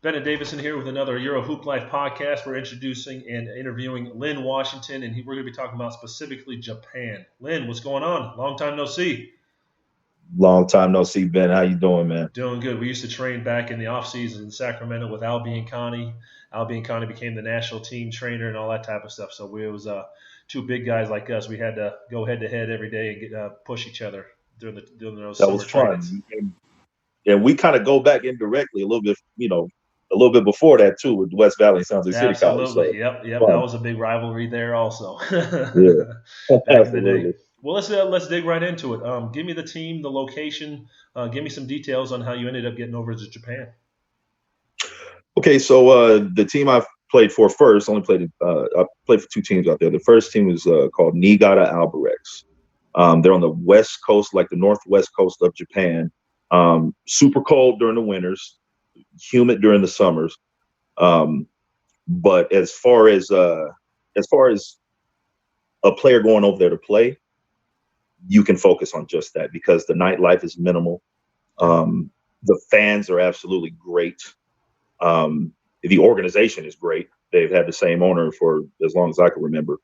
Bennett Davison here with another EuroHooplife podcast. We're introducing and interviewing Lynn Washington, and we're going to be talking about specifically Japan. Lynn, what's going on? Long time no see. Long time no see, Ben. How you doing, man? Doing good. We used to train back in the off season in Sacramento with Albie and Connie. Albie and Connie became the national team trainer and all that type of stuff. So it was two big guys like us. We had to go head to head every day and push each other during those That summer was trainings. fun. And we kind of go back indirectly a little bit, a little bit before that too, with West Valley and San Jose City College. So Absolutely. Yep. That fun. was a big rivalry there also. Yeah, Back in the day. absolutely. Well, let's dig right into it. Give me the team, the location. Give me some details on how you ended up getting over to Japan. Okay, so the team I played for first, I played for two teams out there. The first team was called Niigata Albirex. They're on the west coast, like the northwest coast of Japan. Super cold during the winters, humid during the summers. But as far as a player going over there to play, you can focus on just that because the nightlife is minimal. The fans are absolutely great. The organization is great. They've had the same owner for as long as I can remember.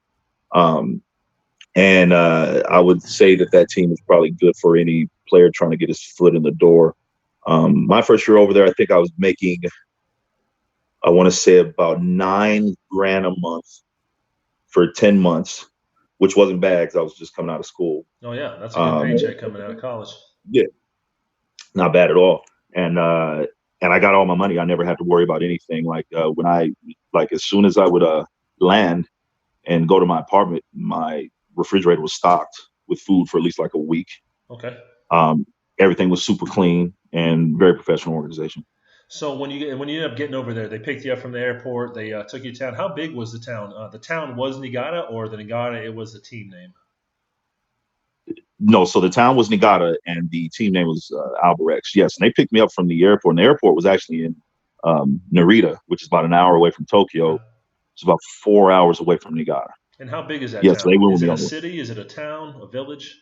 And I would say that team is probably good for any player trying to get his foot in the door. My first year over there, I think I was making, I want to say about $9,000 a month for 10 months, which wasn't bad because I was just coming out of school. Oh yeah, that's a good paycheck coming out of college. Yeah, not bad at all. And I got all my money. I never had to worry about anything. Like as soon as I would land and go to my apartment, my refrigerator was stocked with food for at least like a week. Okay. Everything was super clean and very professional organization. So when you ended up getting over there, they picked you up from the airport. They took you to town. How big was the town? The town was Niigata, or the Niigata it was the team name? No, so the town was Niigata and the team name was Albirex. Yes, and they picked me up from the airport. And the airport was actually in Narita, which is about an hour away from Tokyo. It's about 4 hours away from Niigata. And how big is that Yes, town? they went Is with it me a on city? Is it a town? A village?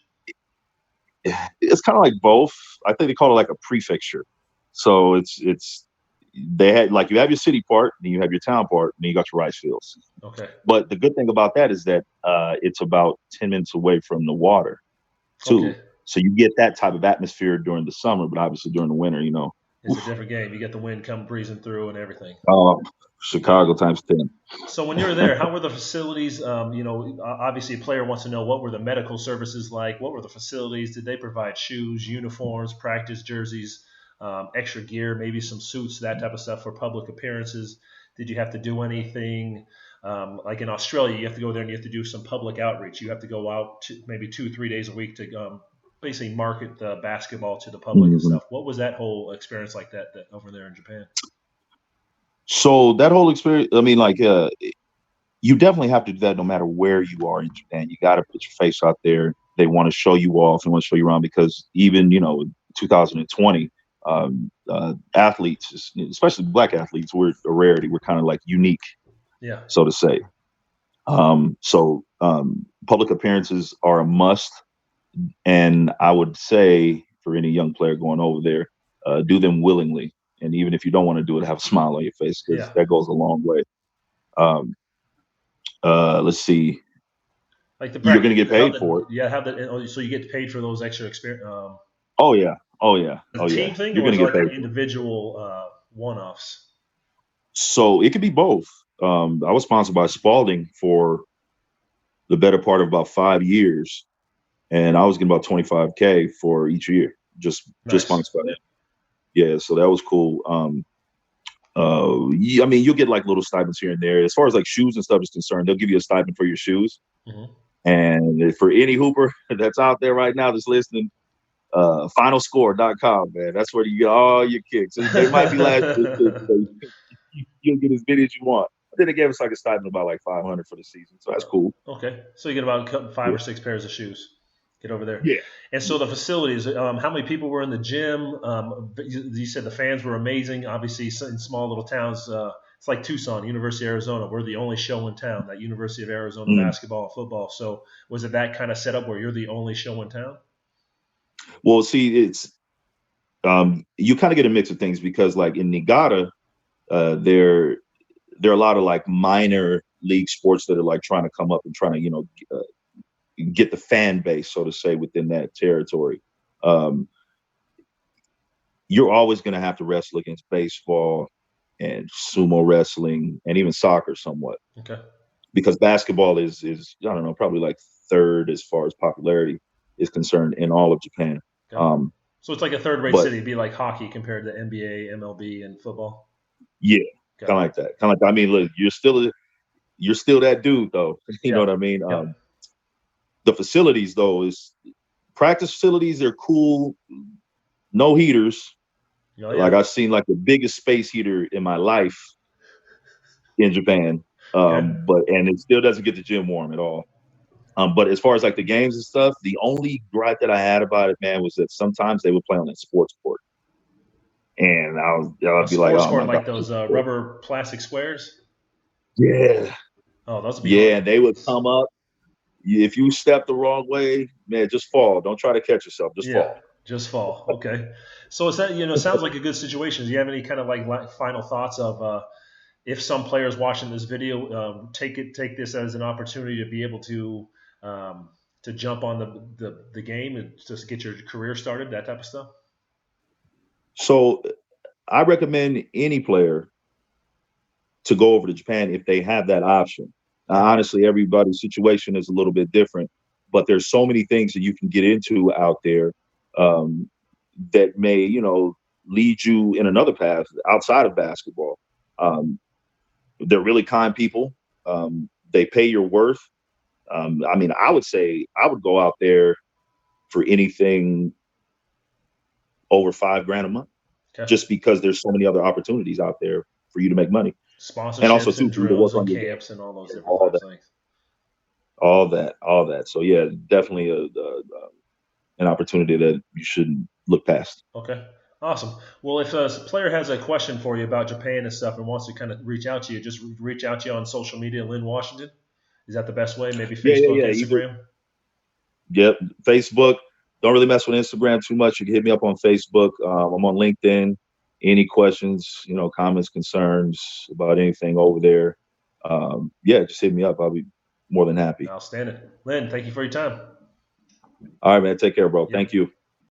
It's kind of like both. I think they call it like a prefecture. So they had like you have your city part, then you have your town part, and then you got your rice fields. Okay. But the good thing about that is that it's about 10 minutes away from the water too. Okay. So you get that type of atmosphere during the summer, but obviously during the winter, It's a different game. You get the wind come breezing through and everything. Chicago times 10. So when you were there, how were the facilities? Obviously a player wants to know what were the medical services like? What were the facilities? Did they provide shoes, uniforms, practice jerseys, extra gear, maybe some suits, that type of stuff for public appearances? Did you have to do anything? Like in Australia, you have to go there and you have to do some public outreach. You have to go out maybe 2-3 days a week to basically market the basketball to the public and stuff. What was that whole experience like that over there in Japan? So that whole experience, I mean, you definitely have to do that no matter where you are in Japan. You got to put your face out there. They want to show you off and want to show you around because even, 2020, athletes, especially black athletes, we're a rarity. We're kind of like unique, so to say. Public appearances are a must. And I would say for any young player going over there, do them willingly. And even if you don't want to do it, have a smile on your face because that goes a long way. Let's see. Like you're going to get paid for it. Yeah, so you get paid for those extra experience. Oh yeah. Team thing, you're or going to like get paid individual one-offs. So it could be both. I was sponsored by Spalding for the better part of about 5 years, and I was getting about $25K for each year, just sponsored by them. Yeah, so that was cool. I mean, you'll get like little stipends here and there. As far as like shoes and stuff is concerned, they'll give you a stipend for your shoes. Mm-hmm. And for any hooper that's out there right now that's listening, finalscore.com, man. That's where you get all your kicks. They might be last. You'll get as many as you want. But then they gave us like a stipend about like $500 for the season, so that's cool. Okay, so you get about 5 or 6 pairs of shoes. Get over there. Yeah. And so the facilities, how many people were in the gym? You said the fans were amazing. Obviously, in small little towns, it's like Tucson, University of Arizona. We're the only show in town, that University of Arizona basketball and football. So was it that kind of setup where you're the only show in town? Well, see, it's you kind of get a mix of things because like in Niigata, There are a lot of like minor league sports that are like trying to come up and trying to, get the fan base, so to say, within that territory. Um, you're always going to have to wrestle against baseball and sumo wrestling and even soccer somewhat, Okay. because basketball is I don't know, probably like third as far as popularity is concerned in all of Japan. Okay. Um, So it's like a third-rate but city, be like hockey compared to NBA, MLB, and football. yeah, Okay. kind of like that. Kind of like that. I mean, look, you're still that dude though. You know Yeah. what I mean? Yeah. The facilities though is practice facilities. They're cool. No heaters. Oh Like yeah. I've seen like the biggest space heater in my life in Japan. Okay. But and it still doesn't get the gym warm at all. But as far as like the games and stuff, the only gripe that I had about it, man, was that sometimes they would play on that sports court, and A I'll be like, sports oh court my like god, those rubber plastic squares. yeah, Oh, those would be hard. yeah. And they would come up. If you step the wrong way, man, just fall. Don't try to catch yourself. Just Yeah. fall. Just fall. Okay. So is that sounds like a good situation. Do you have any kind of like final thoughts of if some players watching this video take this as an opportunity to be able um, to jump on the game and just get your career started, that type of stuff? So I recommend any player to go over to Japan if they have that option. Okay. Honestly, everybody's situation is a little bit different, but there's so many things that you can get into out there, um, that may, lead you in another path outside of basketball. Um, they're really kind people. They pay your worth. I mean, I would say I would go out there for anything over $5 grand a month, Okay. just because there's so many other opportunities out there for you to make money, and also Sponsorships too and for you to work drills and on your game, camps and all those different all types that, of things. all that. So yeah, definitely an opportunity that you shouldn't look past. Okay. Awesome. Well, if a player has a question for you about Japan and stuff and wants to kind of reach out to you, just reach out to you on social media, Lynn Washington. Is that the best way? Maybe Yeah, Facebook, yeah, yeah. Either Instagram? yep, Facebook. Don't really mess with Instagram too much. You can hit me up on Facebook. I'm on LinkedIn. Any questions, comments, concerns about anything over there, yeah, just hit me up. I'll be more than happy. Outstanding. Lynn, thank you for your time. All right, man. Take care, bro. Thank Yep. you.